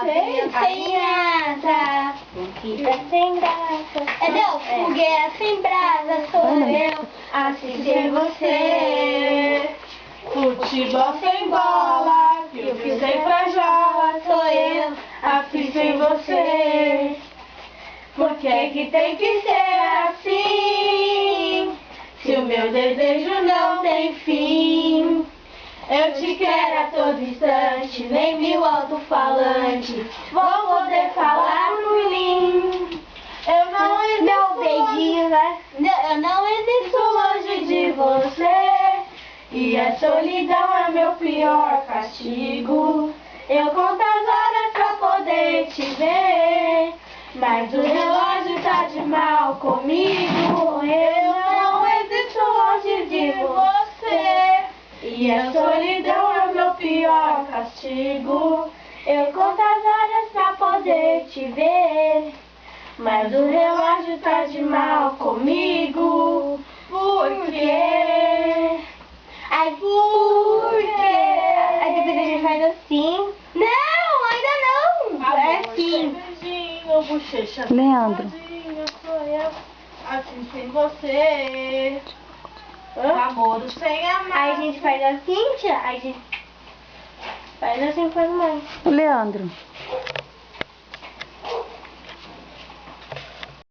Vazio sem asa, vida sem graça. Não, fogueira sem brasa sou eu, assim sem você. Futebol sem bola, fio sem frajola, Sou eu, assim sem você. Por que tem que ser assim? Se o meu desejo não tem fim. Eu te quero a todo instante, nem mil alto-falantes vão poder falar por mim. Eu não meu beijinho, né? eu não existo longe de você. E a solidão é meu pior castigo. Eu conto as horas pra poder te ver, mas o relógio tá de mal comigo. Eu não existo longe de você. E a solidão é meu pior castigo. Eu conto as horas pra poder te ver, mas o relógio tá de mal comigo. Por quê? Ai, por quê? Aí depois a gente faz assim. Não, ainda não. É assim. Beijinho, bochecha. Leandro. Sou eu, assim sem você. Namoro sem amar. Aí a gente faz assim, tia. Aí a gente faz assim com as mãos. Leandro.